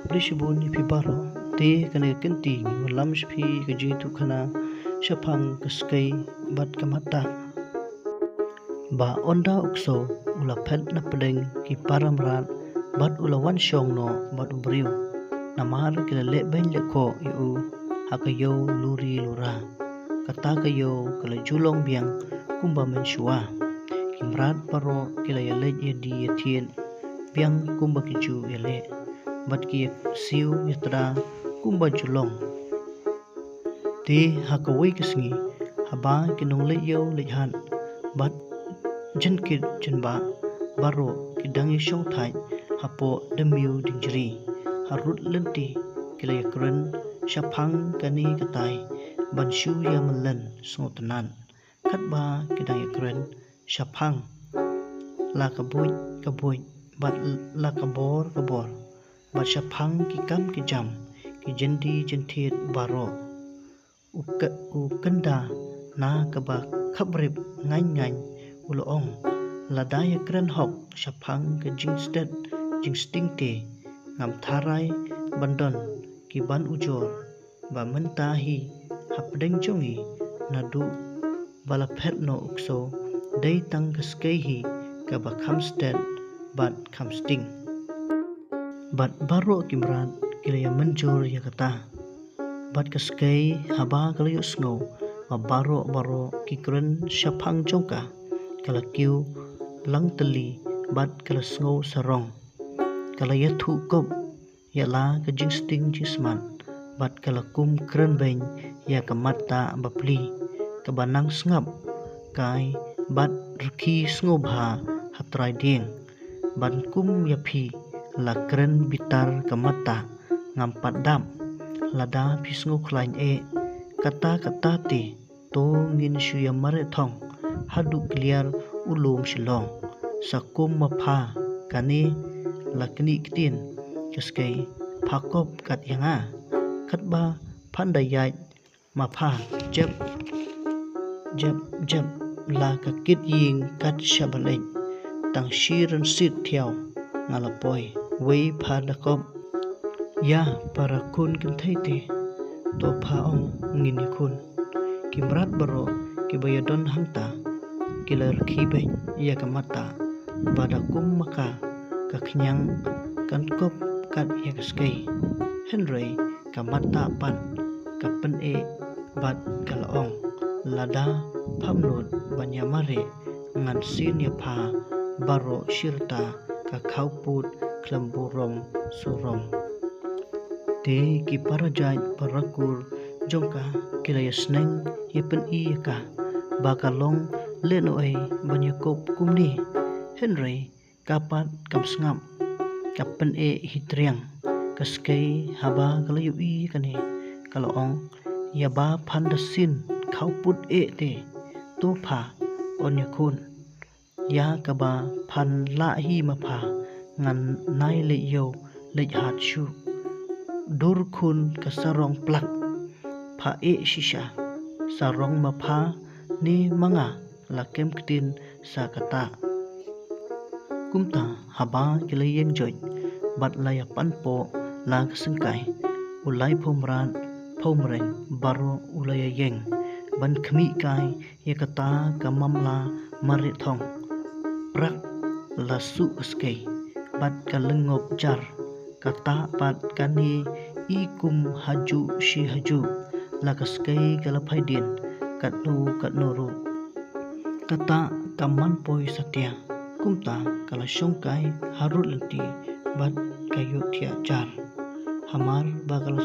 Rishabun ipi baro te kana kenti walam shpi kajitu kana shapang kaskai bat kamata ba onda ukso ula pet na pedeng ki paramran bat ula wan shong no bat ubriu namar kila le ben le ko iu hakayo luri lura kata kayo kala julong biang kumba menshua kimrat paro kila yale di yatien biang kumba kiju yale bat ki siu yatra kumba julong te hakawai kisngi haba kinong le yo lehan bat jenkit jenba baro kidang shong thai hapo demiu dinjri harut lenti kila yakren shapang kani katai banshu yamalan snotanan katba kidang yakren shapang la kaboy bat la kabor bat shapang ki kam ki jam ki jendi jentit baro ukenda na kaba khabrib ngai uloong ladaya kren hok shapang ke jingstingte ngam tharai bandon ki ban ujor ba mentahi hapdeng jongi nadu bala phetno ukso dei tang kaskehi ka ba khamsted bat khamsting bat baro kimran kilaya menjor yakata bat kaskei haba kalayo snow ma baro kikren shapang jongka kala kiu lang teli bat kala snow sarong kala yathu kop yala ka jingsting jisman bat kala kum kren beng ya kamata bapli ka banang sngap kai bat rki snow bha hatrai ding ban kum yapi la kren bitar kamata ngampat dam lada pisngo klain kata te to ngin shuya mare thong hadu clear ulum shilong sakum mapha kani lakni kitin kaskai phakop kat yanga katba phandayai mapha jeb la ka kit ying kat shabaleng tang shiran sit thiaw ngalapoi wei phadakop ya para kun kintaite to phaong ngini kun kimrat baro kibayadon hangta kilar khibe ya kamata badakum maka kaknyang kan kop kat ya kaskai henry kamata pan kapen bat kalaong lada phamnut banyamare ngan sin ya pha baro shirta ka khauput klamburong surong te ki parajai parakur jongka kilaya sneng yepen ka bakalong lenoi banyakop kumni henry kapat kamsngam kapen hitriang kaskai haba kalayu kani kalaong yaba phandasin khauput te topa onyakun ya kaba phan la hi mapha ngan nai le yo le hat shu dur khun kasarong plak pha shisha sarong mapha ni manga lakem ktin sakata kumta haba kilayeng joy bat laya panpo la kasengkai ulai phomreng baro ulaya yeng ban khmi kai yakata kamamla mari thong prak lasu skei bat kalengop jar kata pat kani ikum haju shi haju lakaskai kalaphaidin katnu kata kaman poi satya kumta kala shongkai harut lenti bat kayu thia jar hamar bakal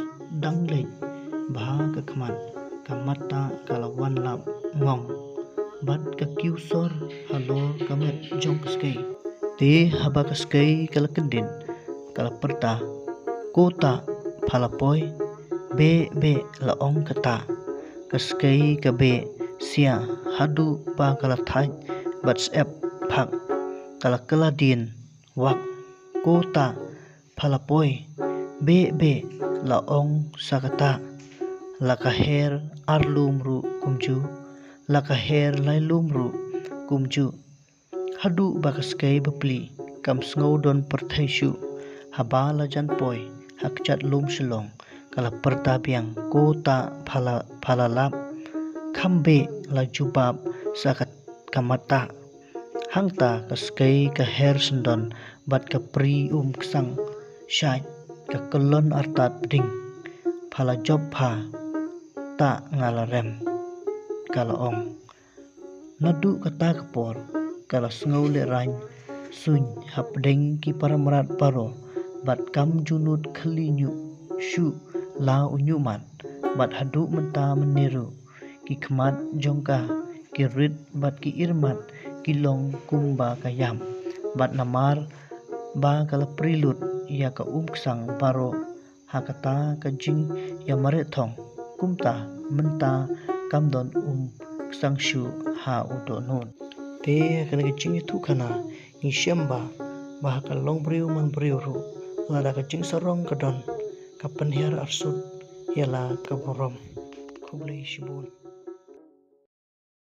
dangle bha kakman kamata kala wan lap ngong bat ka kiusor halor kamet jong kaskai te haba kaskai kala kendin kala perta kota phalapoi be laong kata kaskai kabe sia hadu pa kala thai whatsapp phak kala din wak kota phalapoi be laong sakata lakaher arlum ru kumju lakaher lailum ru kumju hadu bakaskai bapli kam sngodon perthaishu habala jan poi hakcat lum selong kala pertabiang kota palalap kambe la jubab sakat kamata hangta kaskai ka her sendon bat ka pri ksang syai ka kelon artat ding phala job pha ta ngalarem kala ong nadu kata kapor kala sngau le rain suny hapdeng ki paramrat paro bat kam junut khalinyu shu la unyumat bat hadu menta meniru ki khmat jongka ki rit bat ki irmat ki long kumba kayam bat namar ba kala prilut ya ka ksang paro hakata ka jing ya mare thong kumta menta kamdon ksang shu ha udonun te kana ka jing tu kana ni syamba ba ka long briu man briu ru lada ka jing sarong kadon ka penher arsut yala ka borom kublai shibun